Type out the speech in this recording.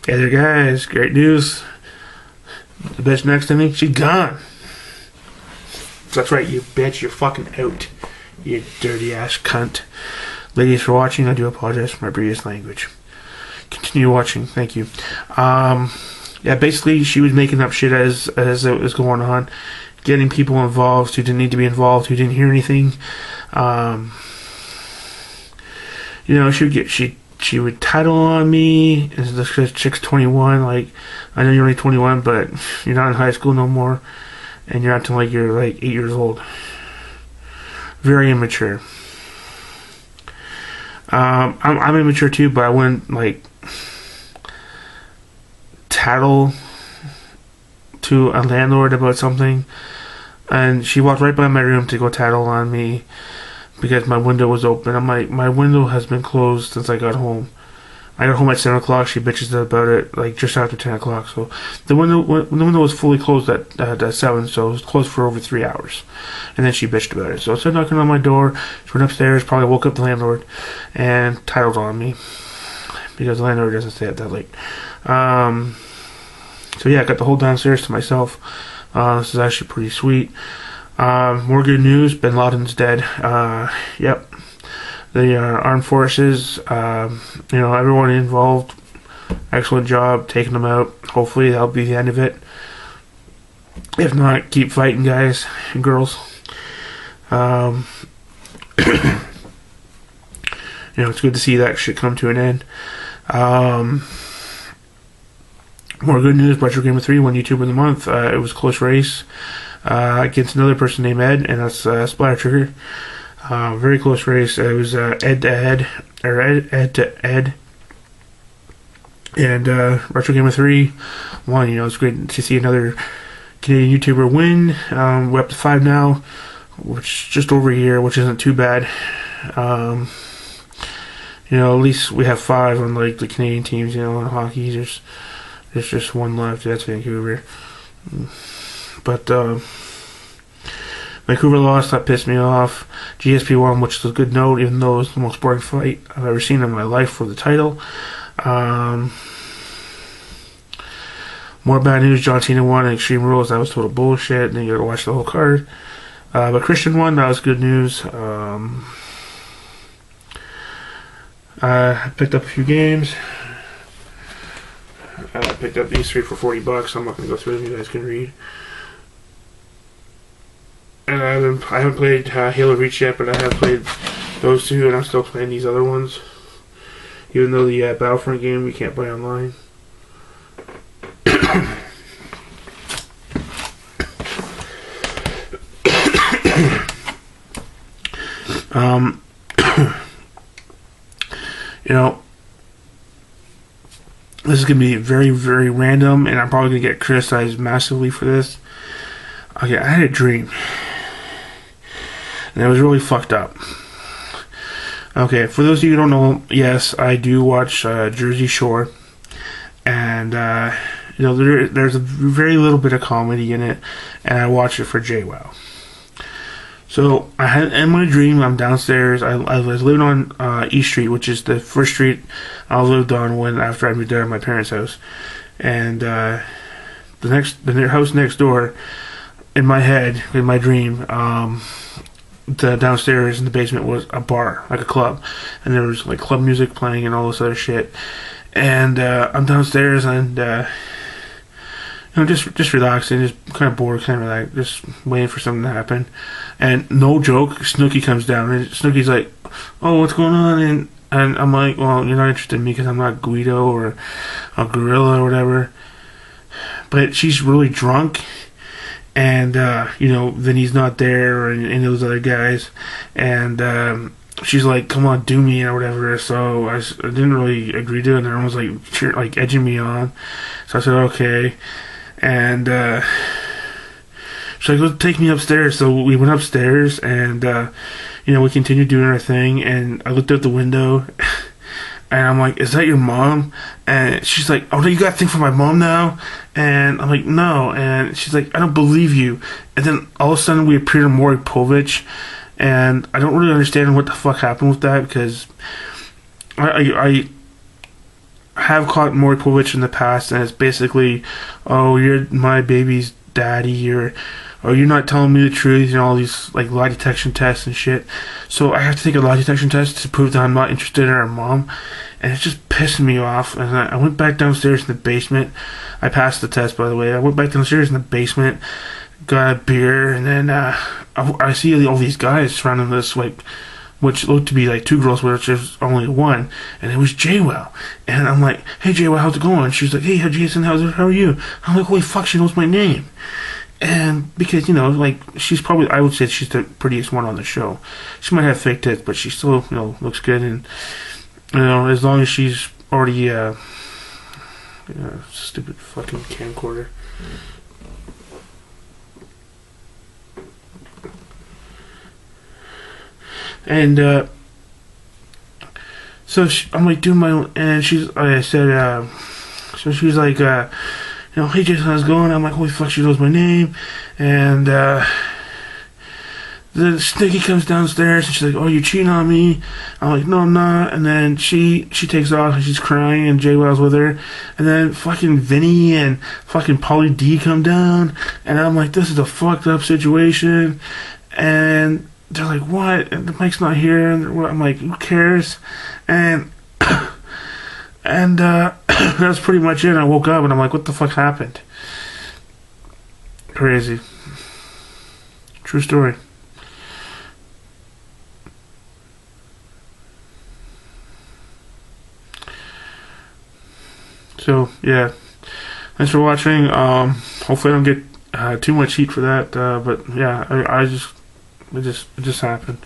Hey there, guys. Great news. The bitch next to me, she's gone. That's right, you bitch. You're fucking out. You dirty ass cunt. Ladies, for watching, I do apologize for my previous language. Continue watching. Thank you. Yeah, basically, she was making up shit as it was going on. Getting people involved who didn't need to be involved, who didn't hear anything. You know, she would tattle on me as the chick's 21. Like, I know you're only 21, but you're not in high school no more, and you're acting like you're like 8 years old. Very immature. I'm immature too, but I wouldn't like tattle to a landlord about something. And she walked right by my room to go tattle on me because my window was open. I'm like, my window has been closed since I got home. I got home at 7 o'clock. She bitches about it like just after 10 o'clock. So the window was fully closed at 7, so it was closed for over 3 hours. And then she bitched about it. So I started knocking on my door. She went upstairs, probably woke up the landlord, and tattled on me because the landlord doesn't stay up that late. So yeah, I got the whole downstairs to myself. This is actually pretty sweet. More good news. Bin Laden's dead. Yep. The armed forces, you know, everyone involved, excellent job taking them out. Hopefully that'll be the end of it. If not, keep fighting, guys and girls. You know, it's good to see that shit come to an end. More good news. Retro Gamer 3 won YouTuber of the Month. It was a close race against another person named Ed, and that's Splatter Trigger. Very close race. It was Ed to Ed, or Ed to Ed. And Retro Gamer 3 won. You know, it's great to see another Canadian YouTuber win. We're up to 5 now, which is just over here, which isn't too bad. You know, at least we have 5 on like the Canadian teams. You know, in hockey, there's just 1 left. That's Vancouver. But Vancouver lost. That pissed me off. GSP won, which is a good note, even though it was the most boring fight I've ever seen in my life for the title. More bad news. John Cena won in Extreme Rules. That was total bullshit. And then you gotta watch the whole card. But Christian won. That was good news. I picked up a few games. I picked up these 3 for $40. I'm not gonna go through them. You guys can read. And I haven't played Halo Reach yet, but I have played those 2, and I'm still playing these other ones. Even though the Battlefront game we can't play online. You know, this is gonna be very, very random, and I'm probably gonna get criticized massively for this. Okay, I had a dream, and it was really fucked up. Okay, for those of you who don't know, yes, I do watch Jersey Shore, and you know, there's a very little bit of comedy in it, and I watch it for JWoww. So I had in my dream, I'm downstairs. I was living on East Street, which is the first street I lived on after I moved out of my parents' house, and the house next door. In my head, in my dream, the downstairs in the basement was a bar, like a club, and there was like club music playing and all this other shit. And I'm downstairs and you know, just relaxing, just kind of bored, kind of like just waiting for something to happen. And no joke, Snooki comes down, and Snooki's like, "Oh, what's going on?" And I'm like, "Well, you're not interested in me because I'm not Guido or a gorilla or whatever." But she's really drunk. And, you know, then he's not there, and those other guys, and, she's like, "Come on, do me," or whatever, so I didn't really agree to it, and everyone was, like, edging me on, so I said, okay, and, she's like, "Well, take me upstairs," so we went upstairs, and, you know, we continued doing our thing, and I looked out the window, and I'm like, "Is that your mom?" And she's like, "Oh, no, you got a thing for my mom now?" And I'm like, "No." And she's like, "I don't believe you." And then all of a sudden we appeared on Maury Povich, and I don't really understand what the fuck happened with that, because I have caught Maury Povich in the past, and it's basically, oh, you're my baby's daddy, or you're not telling me the truth, you know, all these like lie detection tests and shit. So I have to take a lie detection test to prove that I'm not interested in our mom, and it's just pissing me off. And I went back downstairs in the basement. I passed the test, by the way. I went back downstairs in the basement, got a beer, and then I see all these guys surrounding this, like, which looked to be like two girls, which is only one, and it was Jaywell. And I'm like, hey Jaywell, how's it going? She's like, hey Jason, how are you? I'm like, holy fuck, she knows my name. And because, you know, like, she's probably, I would say she's the prettiest one on the show. She might have fake tits, but she still, you know, looks good. And, you know, as long as she's already, stupid fucking camcorder. And, so I'm like doing my own, and I said, so she's like, you know, hey Jason, how's it going? I'm like, holy fuck, she knows my name. And the Sticky comes downstairs and she's like, oh, you cheating on me? I'm like, no, I'm not. And then she takes off and she's crying, and Jaywell's with her. And then fucking Vinny and fucking Pauly D come down, and I'm like, this is a fucked up situation. And they're like, what? And the mic's not here. And I'm like, who cares? And that's pretty much it. I woke up and I'm like, what the fuck happened? Crazy. True story. So, yeah. Thanks for watching. Hopefully I don't get too much heat for that. But yeah, it just happened.